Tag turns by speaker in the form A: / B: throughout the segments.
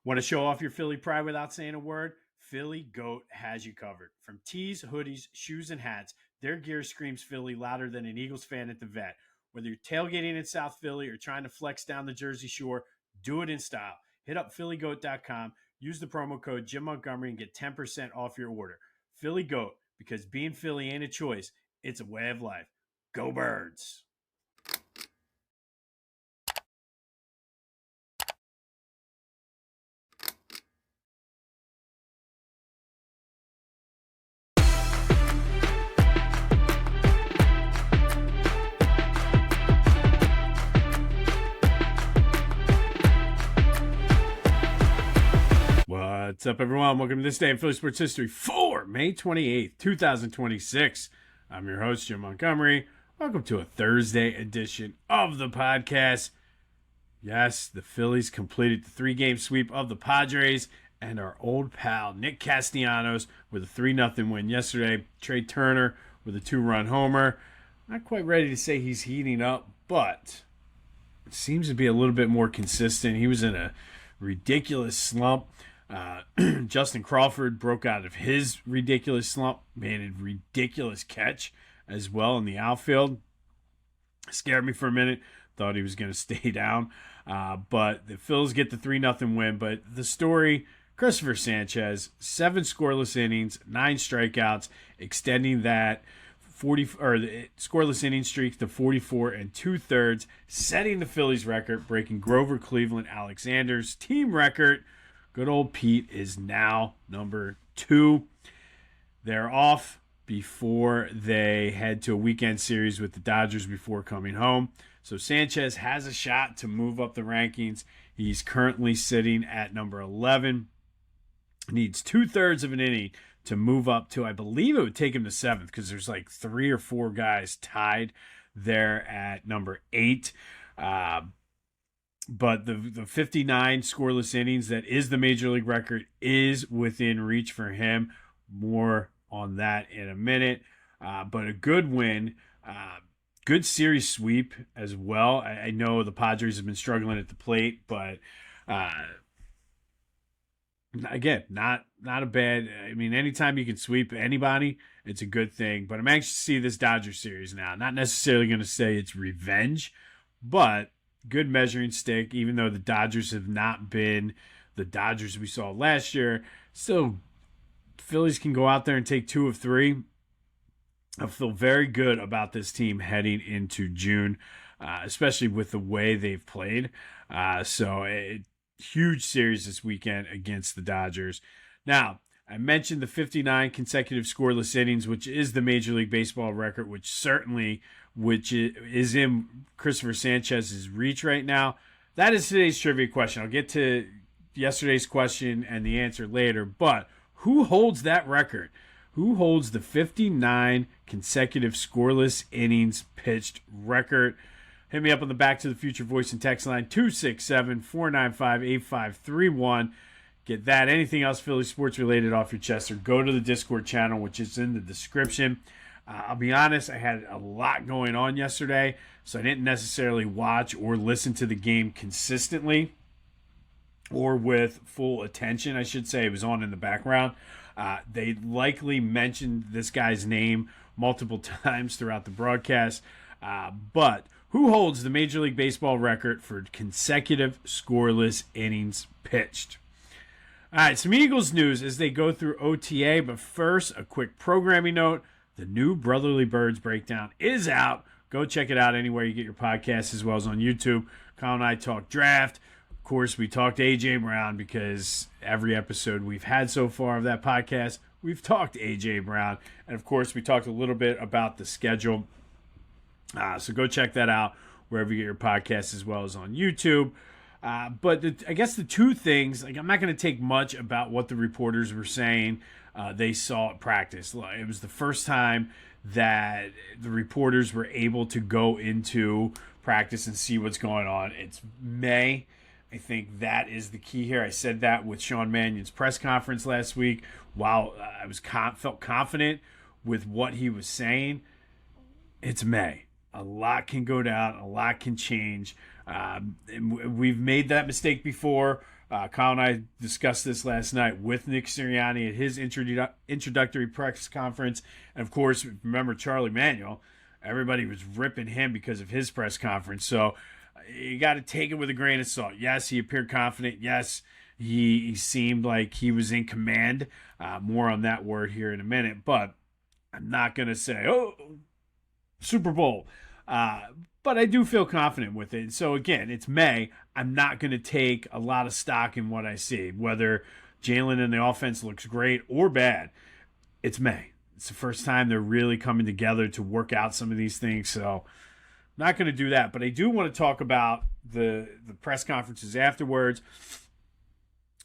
A: Want to show off your Philly pride without saying a word? Philly Goat has you covered. From tees, hoodies, shoes, and hats, their gear screams Philly louder than an Eagles fan at the vet. Whether you're tailgating in South Philly or trying to flex down the Jersey Shore, do it in style. Hit up phillygoat.com, use the promo code Jim Montgomery, and get 10% off your order. Philly Goat, because being Philly ain't a choice, it's a way of life. Go Birds! What's up, everyone? Welcome to this day in Philly sports history for May 28th, 2026. I'm your host, Jim Montgomery. Welcome to a Thursday edition of the podcast. Yes, the Phillies completed the three-game sweep of the Padres and our old pal Nick Castellanos with a 3-0 win yesterday. Trey Turner with a 2-run homer. Not quite ready to say he's heating up, but it seems to be a little bit more consistent. He was in a ridiculous slump. Justin Crawford broke out of his ridiculous slump, made a ridiculous catch as well in the outfield. Scared me for a minute. Thought he was going to stay down. But the Phils get the 3-0 win. But the story, Christopher Sanchez, 7 scoreless innings, 9 strikeouts, extending that scoreless inning streak to 44 2/3, setting the Phillies record, breaking Grover Cleveland Alexander's team record. Good old Pete is now number 2. They're off before they head to a weekend series with the Dodgers before coming home. So Sanchez has a shot to move up the rankings. He's currently sitting at number 11. Needs 2/3 of an inning to move up to, I believe it would take him to 7th because there's like 3 or 4 guys tied there at number 8. But the 59 scoreless innings that is the Major League record is within reach for him. More on that in a minute. But a good win. Good series sweep as well. I know the Padres have been struggling at the plate, but again, not a bad. I mean, anytime you can sweep anybody, it's a good thing. But I'm anxious to see this Dodgers series now. Not necessarily going to say it's revenge, but good measuring stick, even though the Dodgers have not been the Dodgers we saw last year. Still, Phillies can go out there and take 2 of 3. I feel very good about this team heading into June, especially with the way they've played. So a huge series this weekend against the Dodgers. Now, I mentioned the 59 consecutive scoreless innings, which is the Major League Baseball record, which is in Christopher Sanchez's reach right now. That is today's trivia question. I'll get to yesterday's question and the answer later, but who holds that record? Who holds the 59 consecutive scoreless innings pitched record? Hit me up on the Back to the Future voice and text line 267-495-8531. Get that, anything else Philly sports related off your chest, or go to the Discord channel, which is in the description. I'll be honest, I had a lot going on yesterday, so I didn't necessarily watch or listen to the game consistently or with full attention, I should say. It was on in the background. They likely mentioned this guy's name multiple times throughout the broadcast. But who holds the Major League Baseball record for consecutive scoreless innings pitched? All right, some Eagles news as they go through OTA, but first, a quick programming note. The new Brotherly Birds breakdown is out. Go check it out anywhere you get your podcasts, as well as on YouTube. Kyle and I talk draft. Of course, we talked A.J. Brown because every episode we've had so far of that podcast, we've talked A.J. Brown. And, of course, we talked a little bit about the schedule. So go check that out wherever you get your podcasts, as well as on YouTube. But I guess the two things, like, I'm not going to take much about what the reporters were saying they saw at practice. It was the first time that the reporters were able to go into practice and see what's going on. It's May. I think that is the key here. I said that with Sean Mannion's press conference last week. While I felt confident with what he was saying, it's May. A lot can go down. A lot can change. We've made that mistake before. Kyle and I discussed this last night with Nick Sirianni at his introductory press conference. And of course, remember Charlie Manuel. Everybody was ripping him because of his press conference. So you got to take it with a grain of salt. Yes, he appeared confident. Yes, he seemed like he was in command. More on that word here in a minute. But I'm not going to say, oh, Super Bowl. But I do feel confident with it. So again, it's May. I'm not going to take a lot of stock in what I see, whether Jalen and the offense looks great or bad. It's May. It's the first time they're really coming together to work out some of these things. So I'm not going to do that. But I do want to talk about the press conferences afterwards.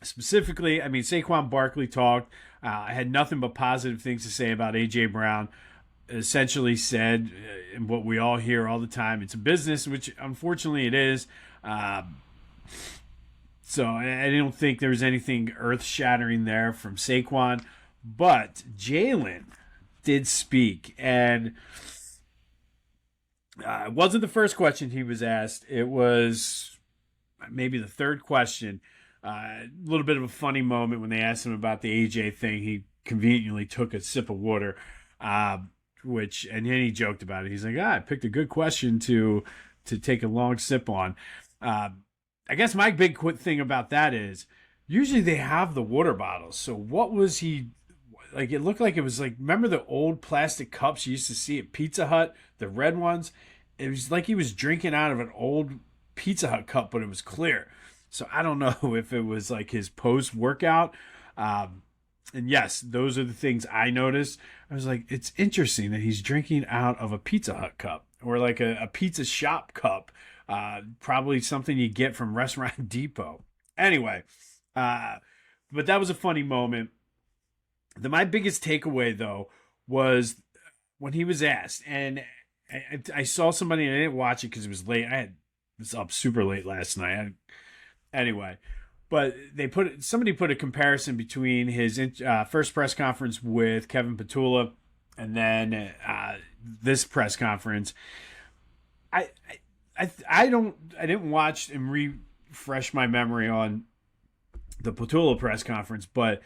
A: Specifically, I mean, Saquon Barkley talked. I had nothing but positive things to say about A.J. Brown. Essentially said, and what we all hear all the time, it's a business, which unfortunately it is. So I don't think there was anything earth-shattering there from Saquon. But Jalen did speak, and it wasn't the first question he was asked. It was maybe the third question. A little bit of a funny moment when they asked him about the AJ thing. He conveniently took a sip of water. And then he joked about it. He's like, I picked a good question to take a long sip on. I guess my big thing about that is usually they have the water bottles. So what was he like? It looked like it was like, remember the old plastic cups you used to see at Pizza Hut, the red ones? It was like he was drinking out of an old Pizza Hut cup, but it was clear. So I don't know if it was like his post-workout. And yes, those are the things I noticed. I was like, it's interesting that he's drinking out of a Pizza Hut cup or like a pizza shop cup. Probably something you get from Restaurant Depot. Anyway, but that was a funny moment. My biggest takeaway, though, was when he was asked, and I saw somebody, and I didn't watch it because it was late. I was up super late last night. Anyway. But somebody put a comparison between his first press conference with Kevin Petula and then this press conference. I didn't watch and refresh my memory on the Petula press conference, but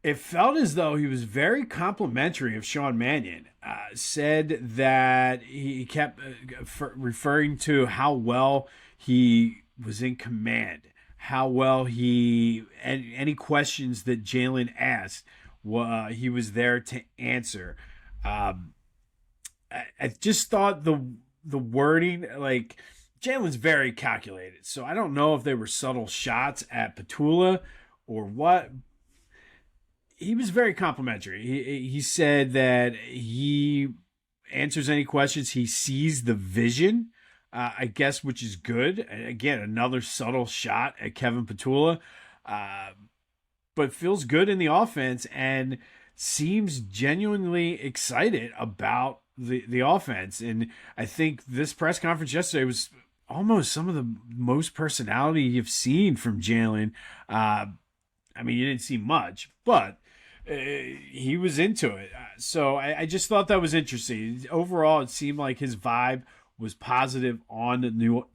A: it felt as though he was very complimentary of Sean Mannion. Said that he kept referring to how well he was in command. How well any questions that Jalen asked, he was there to answer. I just thought the wording, like, Jalen's very calculated. So I don't know if they were subtle shots at Petula or what. He was very complimentary. He said that he answers any questions. He sees the vision. I guess, which is good. Again, another subtle shot at Kevin Petula, but feels good in the offense and seems genuinely excited about the offense. And I think this press conference yesterday was almost some of the most personality you've seen from Jalen. I mean, you didn't see much, but he was into it. So I just thought that was interesting. Overall, it seemed like his vibe was positive on the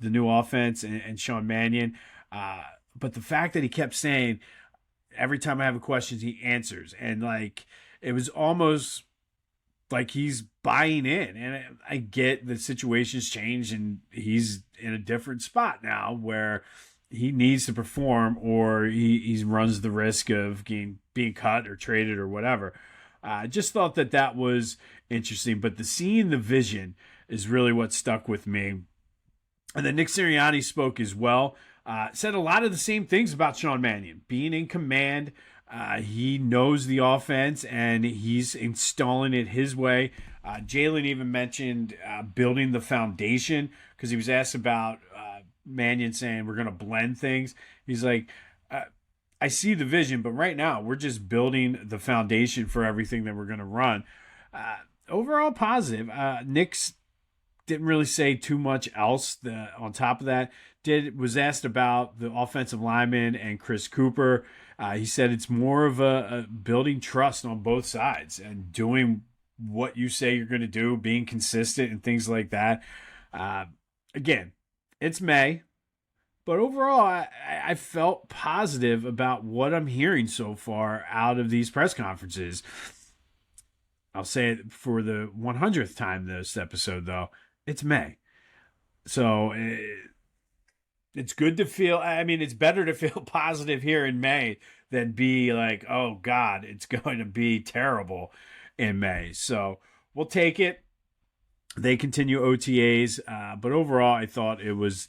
A: new offense and Sean Mannion. But the fact that he kept saying, every time I have a question, he answers. And like, it was almost like he's buying in. And I get the situation's changed and he's in a different spot now where he needs to perform or he runs the risk of being cut or traded or whatever. I just thought that was interesting. But seeing the vision is really what stuck with me. And then Nick Sirianni spoke as well. Said a lot of the same things about Sean Mannion. Being in command, he knows the offense, and he's installing it his way. Jalen even mentioned building the foundation because he was asked about Mannion saying we're going to blend things. He's like, I see the vision, but right now we're just building the foundation for everything that we're going to run. Overall positive. Nick's didn't really say too much else. On top of that, was asked about the offensive lineman and Chris Cooper. He said it's more of a building trust on both sides and doing what you say you're going to do, being consistent and things like that. Again, it's May. But overall, I felt positive about what I'm hearing so far out of these press conferences. I'll say it for the 100th time this episode, though. It's May. So it's good to feel, I mean, it's better to feel positive here in May than be like, oh, God, it's going to be terrible in May. So we'll take it. They continue OTAs. But overall, I thought it was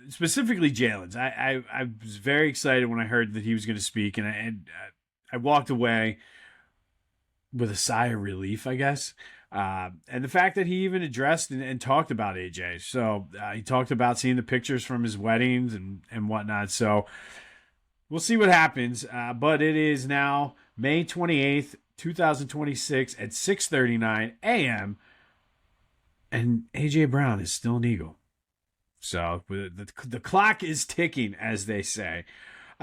A: specifically Jalen's. I was very excited when I heard that he was going to speak, and I walked away with a sigh of relief, I guess. And the fact that he even addressed and talked about AJ. So he talked about seeing the pictures from his weddings and whatnot. So we'll see what happens. But it is now May 28th, 2026 at 6:39 a.m. And AJ Brown is still an Eagle. So the clock is ticking, as they say.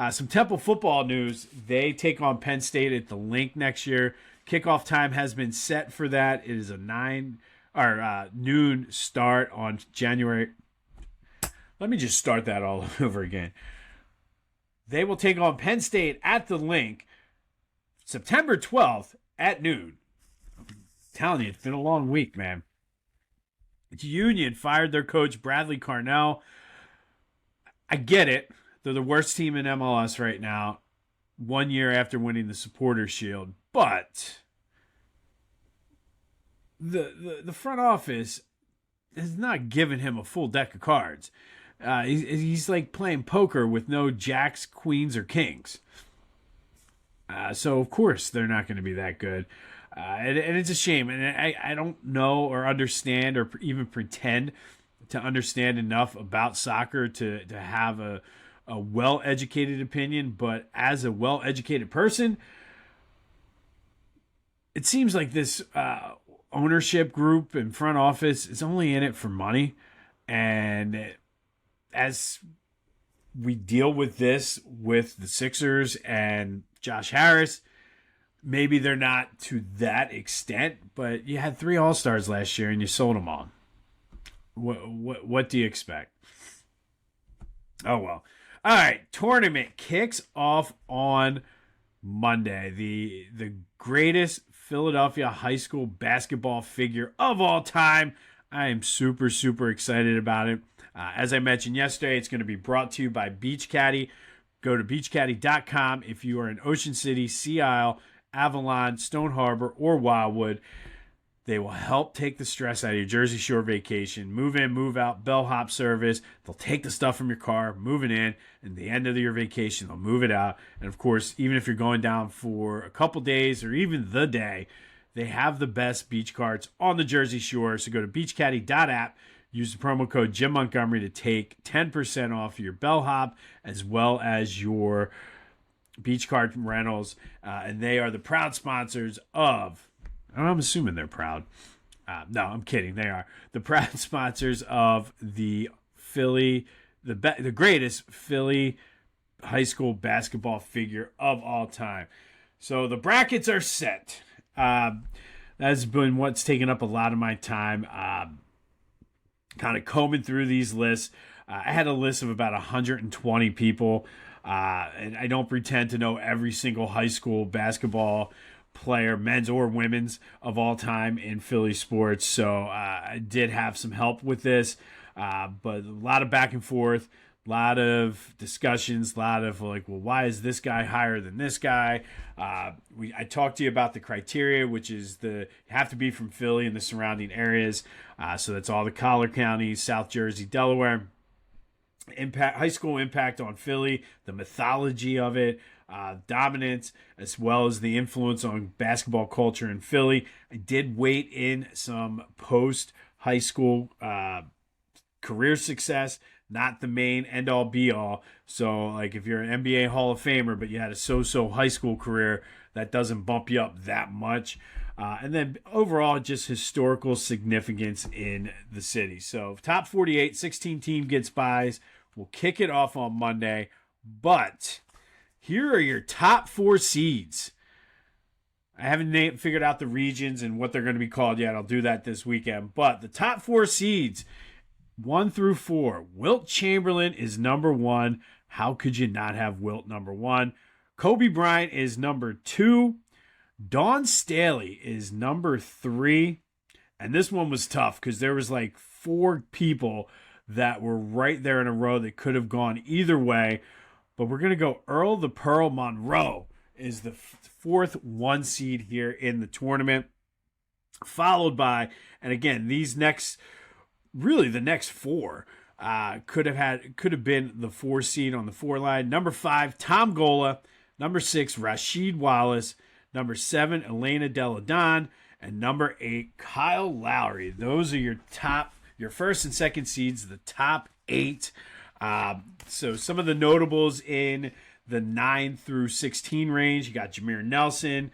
A: Some Temple football news. They take on Penn State at the Link next year. Kickoff time has been set for that. It is a noon start on January. Let me just start that all over again. They will take on Penn State at the Link September 12th at noon. I'm telling you, it's been a long week, man. Union fired their coach, Bradley Carnell. I get it. They're the worst team in MLS right now, 1 year after winning the Supporters Shield. But the front office has not given him a full deck of cards. He's like playing poker with no jacks, queens, or kings. So, of course, they're not going to be that good. And it's a shame. And I don't know or understand or even pretend to understand enough about soccer to have a well-educated opinion. But as a well-educated person, it seems like this ownership group and front office is only in it for money. And as we deal with this with the Sixers and Josh Harris, maybe they're not to that extent, but you had 3 All-Stars last year and you sold them all. What do you expect? Oh, well. All right, tournament kicks off on Monday. The greatest Philadelphia high school basketball figure of all time. I am super, super excited about it. As I mentioned yesterday, it's going to be brought to you by Beach Caddy. Go to beachcaddy.com if you are in Ocean City, Sea Isle, Avalon, Stone Harbor, or Wildwood. They will help take the stress out of your Jersey Shore vacation. Move in, move out, bellhop service. They'll take the stuff from your car, move it in, and at the end of your vacation, they'll move it out. And of course, even if you're going down for a couple days or even the day, they have the best beach carts on the Jersey Shore. So go to beachcaddy.app. Use the promo code Jim Montgomery to take 10% off your bellhop as well as your beach cart rentals. And they are the proud sponsors of, I'm assuming they're proud. No, I'm kidding. They are the proud sponsors of the Philly, the greatest Philly high school basketball figure of all time. So the brackets are set. That's been what's taken up a lot of my time. Kind of combing through these lists. I had a list of about 120 people. And I don't pretend to know every single high school basketball player, men's or women's, of all time in Philly sports. So I did have some help with this, but a lot of back and forth, a lot of discussions, a lot of like, well, why is this guy higher than this guy? I talked to you about the criteria, which is you have to be from Philly and the surrounding areas. So that's all the collar counties, South Jersey, Delaware. High school impact on Philly, the mythology of it, dominance, as well as the influence on basketball culture in Philly. I did weight in some post-high school career success, not the main end-all be-all. So, like, if you're an NBA Hall of Famer, but you had a so-so high school career, that doesn't bump you up that much. And then overall, just historical significance in the city. So, top 48, 16 team gets buys. We'll kick it off on Monday. But here are your top 4 seeds. I haven't figured out the regions and what they're going to be called yet. I'll do that this weekend. But the top 4 seeds 1 through 4. Wilt Chamberlain is number 1. How could you not have Wilt number 1? Kobe Bryant is number 2. Dawn Staley is number 3. And this one was tough because there was like 4 people that were right there in a row that could have gone either way. But we're going to go Earl the Pearl Monroe is the 4th 1 seed here in the tournament. Followed by, and again, these next, really the next 4 could have been the 4 seed on the 4 line. Number 5, Tom Gola. Number 6, Rasheed Wallace. Number 7, Elena Delle Donne. And number 8, Kyle Lowry. Those are your first and second seeds, the top 8. So some of the notables in the 9 through 16 range, you got Jameer Nelson,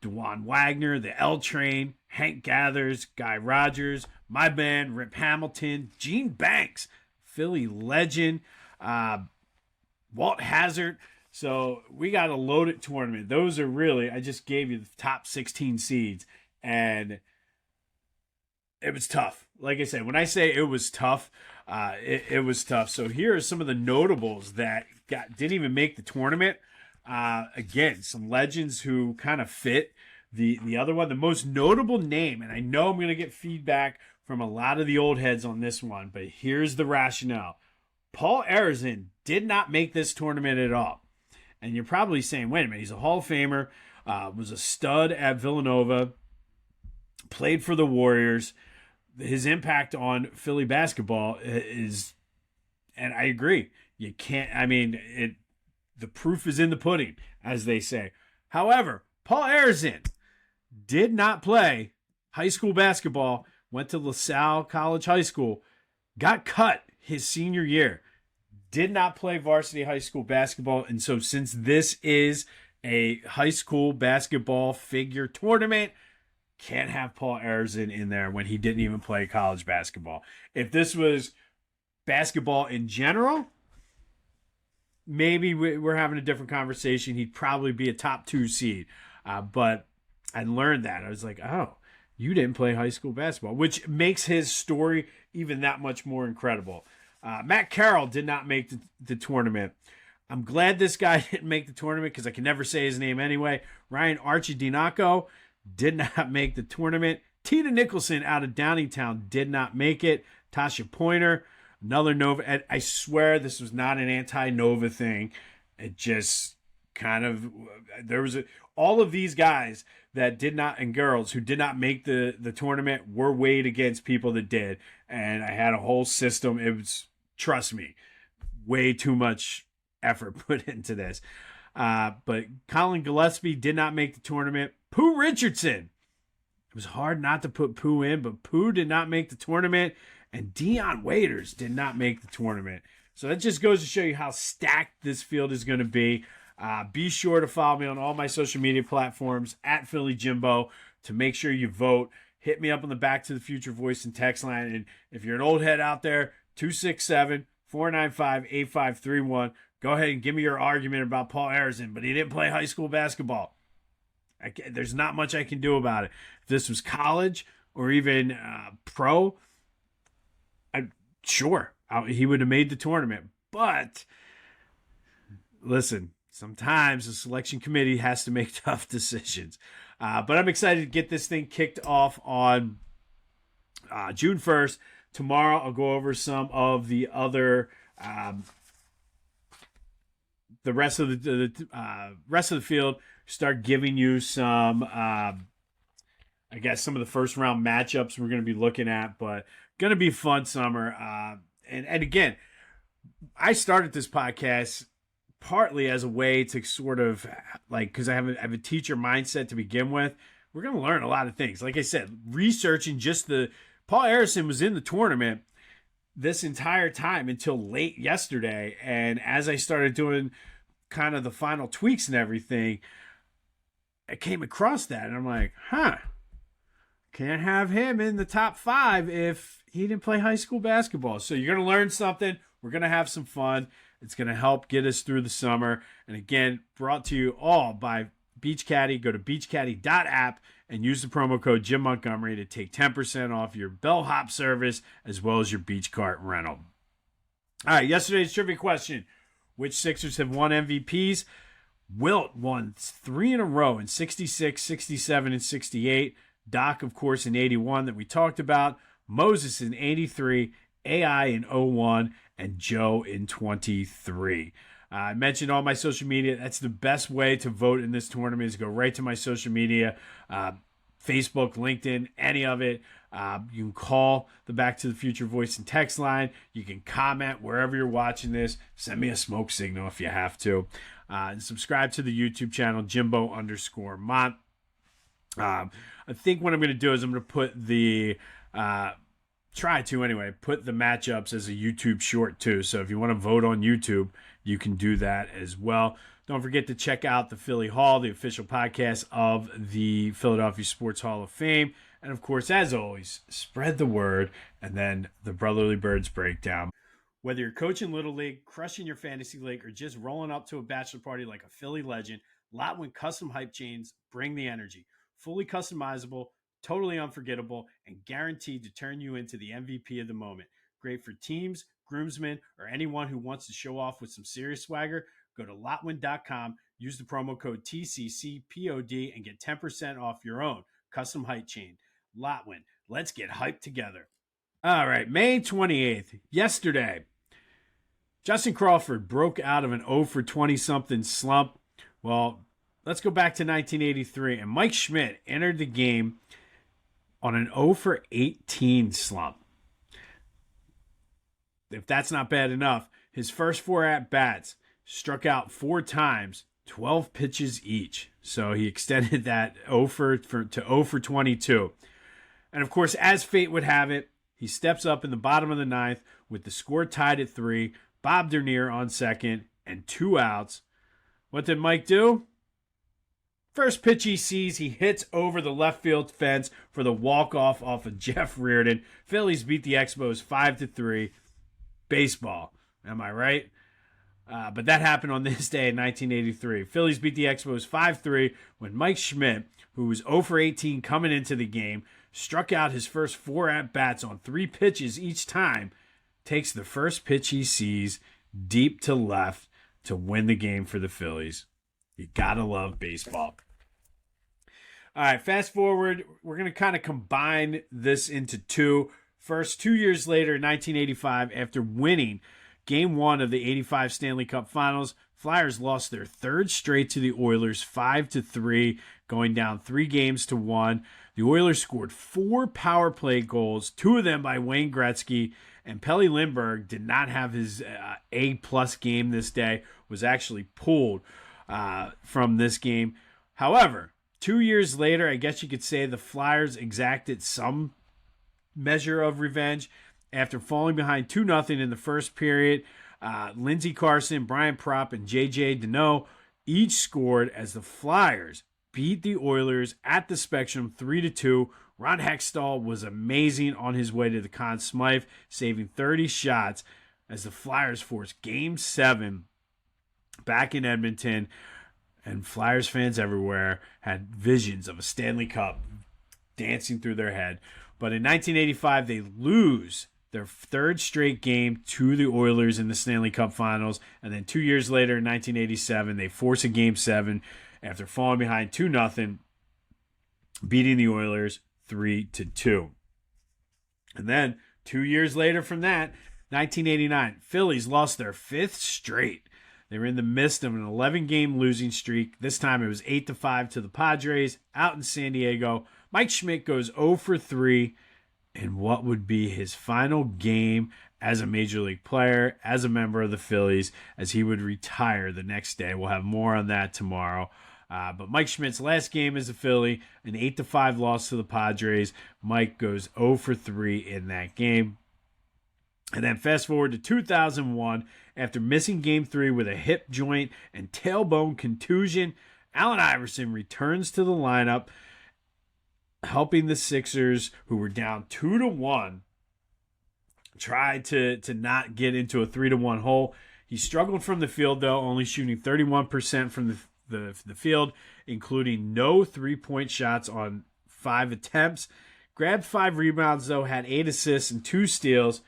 A: DeJuan Wagner, the L Train, Hank Gathers, Guy Rogers, my man, Rip Hamilton, Gene Banks, Philly legend, Walt Hazard. So we got a loaded tournament. Those are really, I just gave you the top 16 seeds, and it was tough. Like I said, when I say it was tough, it was tough. So here are some of the notables that didn't even make the tournament. Again, some legends who kind of fit the other one. The most notable name, and I know I'm going to get feedback from a lot of the old heads on this one, but here's the rationale. Paul Arizin did not make this tournament at all. And you're probably saying, wait a minute, he's a Hall of Famer, was a stud at Villanova, played for the Warriors. His impact on Philly basketball is, and I agree, you can't, I mean, the proof is in the pudding, as they say. However, Paul Arizin did not play high school basketball, went to LaSalle College High School, got cut his senior year, did not play varsity high school basketball. And so since this is a high school basketball figure tournament, can't have Paul Arizin in there when he didn't even play college basketball. If this was basketball in general, maybe we're having a different conversation. He'd probably be a top 2 seed. But I learned that. I was like, oh, you didn't play high school basketball, which makes his story even that much more incredible. Matt Carroll did not make the tournament. I'm glad this guy didn't make the tournament because I can never say his name anyway. Ryan Archidinaco did not make the tournament. Tina Nicholson out of Downingtown did not make it. Tasha Pointer, another Nova. I swear this was not an anti-Nova thing. It just kind of, there was all of these guys that did not, and girls who did not make the tournament were weighed against people that did. And I had a whole system. It was, trust me, way too much effort put into this. But Colin Gillespie did not make the tournament. Pooh Richardson. It was hard not to put Pooh in, but Pooh did not make the tournament. And Dion Waiters did not make the tournament. So that just goes to show you how stacked this field is going to be. Be sure to follow me on all my social media platforms at Philly Jimbo to make sure you vote. Hit me up on the Back to the Future voice and text line. And if you're an old head out there, 267-495-8531. Go ahead and give me your argument about Paul Arizin, but he didn't play high school basketball. There's not much I can do about it. If this was college or even pro, he would have made the tournament. But listen, sometimes the selection committee has to make tough decisions. But I'm excited to get this thing kicked off on June 1st. Tomorrow I'll go over some of the other the rest of the field. Start giving you some I guess some of the first round matchups we're going to be looking at, but going to be a fun summer. And again, I started this podcast partly as a way to sort of like, because I have a teacher mindset to begin with. We're going to learn a lot of things. Like I said, researching just Paul Arizin was in the tournament this entire time until late yesterday. And as I started doing kind of the final tweaks and everything, I came across that and I'm like, can't have him in the top 5 if he didn't play high school basketball. So you're going to learn something. We're going to have some fun. It's going to help get us through the summer. And again, brought to you all by Beach Caddy. Go to beachcaddy.app and use the promo code Jim Montgomery to take 10% off your bellhop service as well as your beach cart rental. All right, yesterday's trivia question. Which Sixers have won MVPs? Wilt won 3 in a row in 66, 67, and 68. Doc, of course, in 81 that we talked about. Moses in 83. AI in 01. And Joe in 23. I mentioned on my social media, that's the best way to vote in this tournament is go right to my social media, Facebook, LinkedIn, any of it. You can call the Back to the Future voice and text line. You can comment wherever you're watching this. Send me a smoke signal if you have to. And subscribe to the YouTube channel, Jimbo_Mont. I think what I'm going to do is I'm going to put the... put the matchups as a YouTube short too. So if you want to vote on YouTube, you can do that as well. Don't forget to check out the Philly Hall, the official podcast of the Philadelphia Sports Hall of Fame. And of course, as always, spread the word and then the Brotherly Birds breakdown. Whether you're coaching Little League, crushing your fantasy league, or just rolling up to a bachelor party like a Philly legend, Lotwin Custom Hype Chains bring the energy. Fully customizable, totally unforgettable, and guaranteed to turn you into the MVP of the moment. Great for teams, groomsmen, or anyone who wants to show off with some serious swagger. Go to Lotwin.com, use the promo code TCCPOD, and get 10% off your own custom hype chain. Lotwin, let's get hyped together. All right, May 28th, yesterday, Justin Crawford broke out of an 0 for 20-something slump. Well, let's go back to 1983, and Mike Schmidt entered the game on an 0 for 18 slump. If that's not bad enough, his first 4 at-bats struck out 4 times, 12 pitches each. So he extended that 0 to 0 for 22. And of course, as fate would have it, he steps up in the bottom of the 9th with the score tied at 3, Bob Dernier on second, and 2 outs. What did Mike do? First pitch he sees, he hits over the left field fence for the walk-off off of Jeff Reardon. Phillies beat the Expos 5-3. Baseball, am I right? But that happened on this day in 1983. Phillies beat the Expos 5-3 when Mike Schmidt, who was 0 for 18 coming into the game, struck out his first 4 at-bats on 3 pitches each time, takes the first pitch he sees deep to left to win the game for the Phillies. You gotta love baseball. All right, fast forward. We're going to kind of combine this into 2. First, 2 years later, 1985, after winning Game 1 of the 85 Stanley Cup Finals, Flyers lost their 3rd straight to the Oilers 5-3, going down 3-1. The Oilers scored 4 power play goals, 2 of them by Wayne Gretzky, and Pelle Lindbergh did not have his A-plus game this day, was actually pulled from this game. However, 2 years later, I guess you could say the Flyers exacted some measure of revenge after falling behind 2-0 in the first period. Lindsey Carson, Brian Propp, and J.J. Deneau each scored as the Flyers beat the Oilers at the Spectrum 3-2. Ron Hextall was amazing on his way to the Conn Smythe, saving 30 shots as the Flyers forced Game 7 back in Edmonton. And Flyers fans everywhere had visions of a Stanley Cup dancing through their head. But in 1985, they lose their 3rd straight game to the Oilers in the Stanley Cup Finals. And then 2 years later, in 1987, they force a Game 7 after falling behind 2-0, beating the Oilers 3-2. And then 2 years later from that, 1989, Phillies lost their 5th straight. They were in the midst of an 11-game losing streak. This time it was 8-5 to the Padres out in San Diego. Mike Schmidt goes 0 for 3 in what would be his final game as a Major League player, as a member of the Phillies, as he would retire the next day. We'll have more on that tomorrow. But Mike Schmidt's last game as a Philly, an 8-5 loss to the Padres. Mike goes 0 for 3 in that game. And then fast forward to 2001, after missing Game 3 with a hip joint and tailbone contusion, Allen Iverson returns to the lineup, helping the Sixers, who were down 2-1, try to not get into a 3-1 hole. He struggled from the field, though, only shooting 31% from the field, including no three-point shots on 5 attempts. Grabbed 5 rebounds, though, had 8 assists and 2 steals.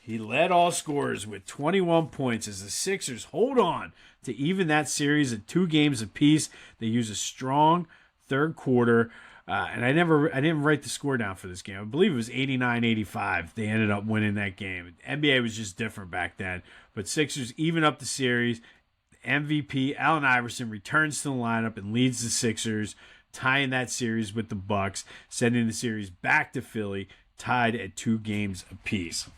A: He led all scorers with 21 points as the Sixers hold on to even that series at 2 games apiece. They use a strong third quarter, and I didn't write the score down for this game. I believe it was 89-85. They ended up winning that game. NBA was just different back then. But Sixers even up the series. MVP Allen Iverson returns to the lineup and leads the Sixers, tying that series with the Bucks, sending the series back to Philly, tied at 2 games apiece.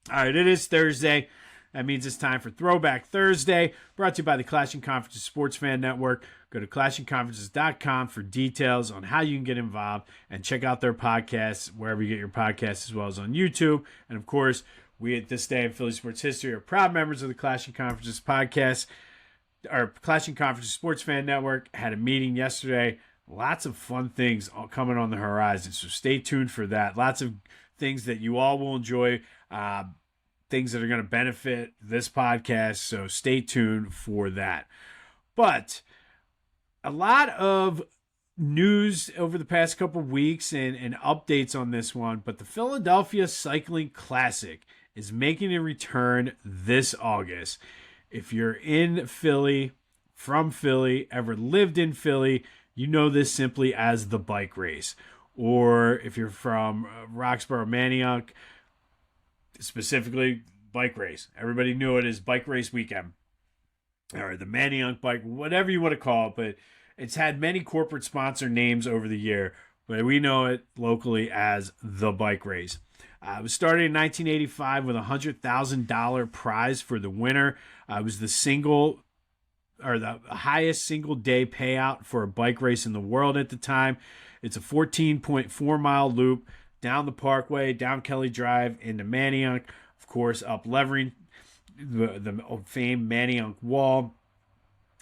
A: All right, it is Thursday. That means it's time for Throwback Thursday, brought to you by the Clashing Conferences Sports Fan Network. Go to clashingconferences.com for details on how you can get involved and check out their podcasts wherever you get your podcasts, as well as on YouTube. And, of course, we at this day in Philly sports history are proud members of the Clashing Conferences podcast. Our Clashing Conferences Sports Fan Network had a meeting yesterday. Lots of fun things all coming on the horizon, so stay tuned for that. Lots of things that you all will enjoy, things that are going to benefit this podcast, so stay tuned for that. But a lot of news over the past couple of weeks and updates on this one, but the Philadelphia Cycling Classic is making a return this August. If you're in Philly, from Philly, ever lived in Philly, you know this simply as the bike race. Or if you're from Roxborough, Manayunk, specifically bike race. Everybody knew it as bike race weekend. Or the Manayunk bike, whatever you want to call it. But it's had many corporate sponsor names over the year. But we know it locally as the bike race. It was started in 1985 with a $100,000 prize for the winner. It was the highest single day payout for a bike race in the world at the time. It's a 14.4 mile loop down the Parkway, down Kelly Drive into Manayunk, of course, up Levering, the famed Manayunk Wall.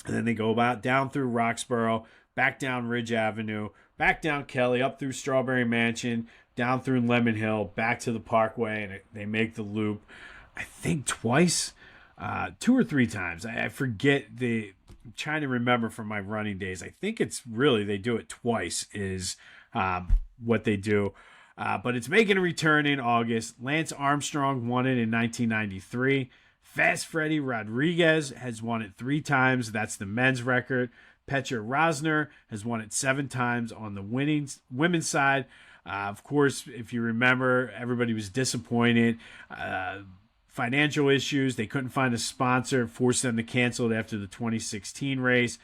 A: And then they go about down through Roxborough, back down Ridge Avenue, back down Kelly, up through Strawberry Mansion, down through Lemon Hill, back to the Parkway, and they make the loop, I think twice, 2 or 3 times. I forget. I'm trying to remember from my running days. I think it's really, they do it twice is what they do. But it's making a return in August. Lance Armstrong won it in 1993. Fast Freddie Rodriguez has won it 3 times. That's the men's record. Petra Rosner has won it 7 times on the women's side. Of course, if you remember, everybody was disappointed. Financial issues. They couldn't find a sponsor, forced them to cancel it after the 2016 race.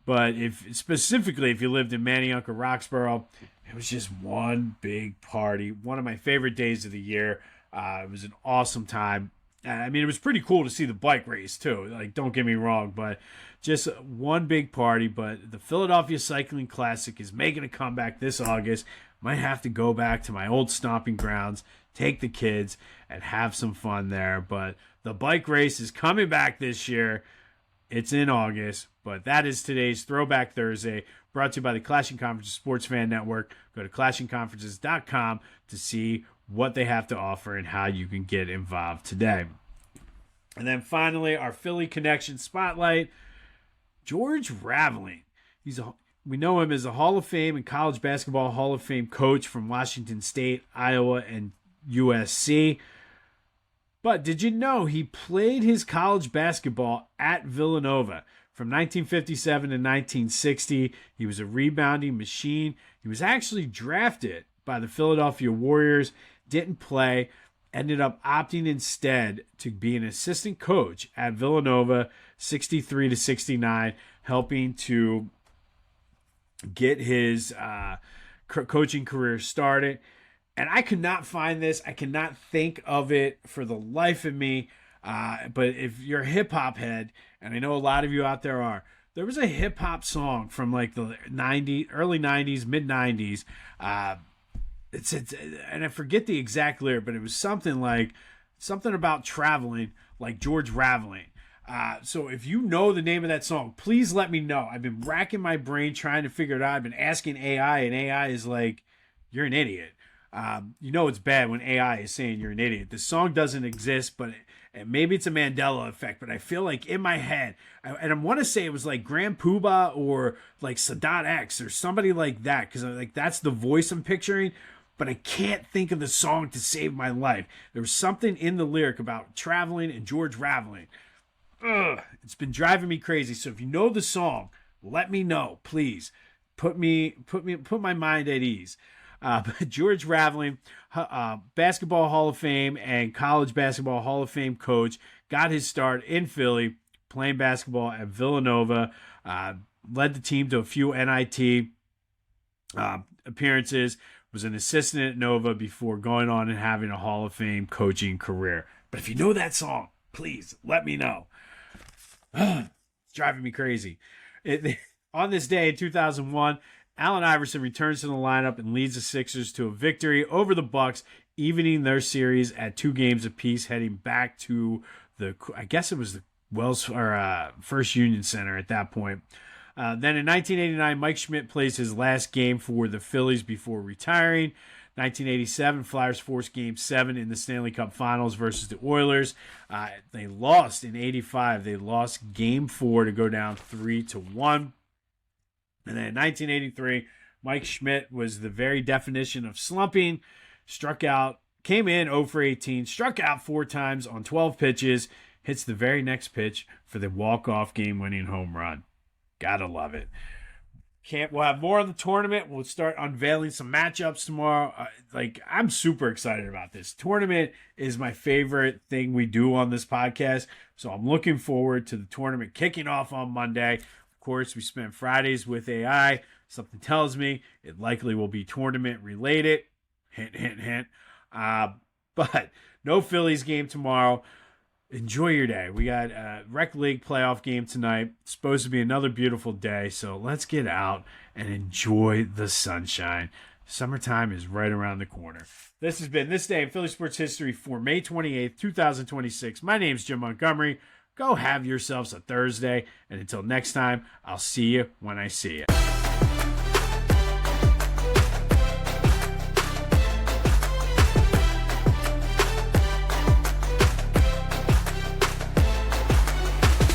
A: But specifically if you lived in Manayunk or Roxborough, it was just one big party. One of my favorite days of the year. It was an awesome time. I mean, it was pretty cool to see the bike race too. Like, don't get me wrong, but just one big party. But the Philadelphia Cycling Classic is making a comeback this August. Might have to go back to my old stomping grounds, take the kids, and have some fun there. But the bike race is coming back this year. It's in August, but that is today's Throwback Thursday, brought to you by the Clashing Conferences Sports Fan Network. Go to clashingconferences.com to see what they have to offer and how you can get involved today. And then finally, our Philly Connection Spotlight, George Raveling. We know him as a Hall of Fame and College Basketball Hall of Fame coach from Washington State, Iowa, and USC. But did you know he played his college basketball at Villanova from 1957 to 1960? He was a rebounding machine. He was actually drafted by the Philadelphia Warriors, didn't play, ended up opting instead to be an assistant coach at Villanova, 63 to 69, helping to get his coaching career started. And I could not find this. I cannot think of it for the life of me. But if you're a hip-hop head, and I know a lot of you out there are, there was a hip-hop song from like the early 90s, mid-90s. And I forget the exact lyric, but it was something about traveling, like George Raveling. So if you know the name of that song, please let me know. I've been racking my brain trying to figure it out. I've been asking AI, and AI is like, you're an idiot. You know it's bad when AI is saying you're an idiot. The song doesn't exist, but maybe it's a Mandela effect, but I feel like in my head, and I want to say it was like Grand Poobah or like Sadat X or somebody like that, because like that's the voice I'm picturing, but I can't think of the song to save my life. There was something in the lyric about traveling and George Raveling. Ugh, it's been driving me crazy. So if you know the song, let me know, please. Put my mind at ease. But George Raveling, Basketball Hall of Fame and College Basketball Hall of Fame coach, got his start in Philly playing basketball at Villanova. Led the team to a few NIT appearances. Was an assistant at Nova before going on and having a Hall of Fame coaching career. But if you know that song, please let me know. It's driving me crazy. On this day in 2001, Allen Iverson returns to the lineup and leads the Sixers to a victory over the Bucks, evening their series at 2 games apiece, heading back to I guess it was the First Union Center at that point. Then in 1989, Mike Schmidt plays his last game for the Phillies before retiring. 1987, Flyers forced Game 7 in the Stanley Cup Finals versus the Oilers. They lost in 85. They lost Game 4 to go down 3-1. And then in 1983, Mike Schmidt was the very definition of slumping. Came in 0 for 18, struck out 4 times on 12 pitches, hits the very next pitch for the walk-off game-winning home run. Gotta love it. We'll have more of the tournament. We'll start unveiling some matchups tomorrow. I'm super excited about this. Tournament is my favorite thing we do on this podcast. So I'm looking forward to the tournament kicking off on Monday. Of course, we spent Fridays with AI. Something tells me it likely will be tournament related. Hint, hint, hint. But no Phillies game tomorrow. Enjoy your day. We got a Rec League playoff game tonight. It's supposed to be another beautiful day, so let's get out and enjoy the sunshine. Summertime is right around the corner. This has been This Day in Philly Sports History for May 28th, 2026. My name's Jim Montgomery. Go have yourselves a Thursday, and until next time, I'll see you when I see you.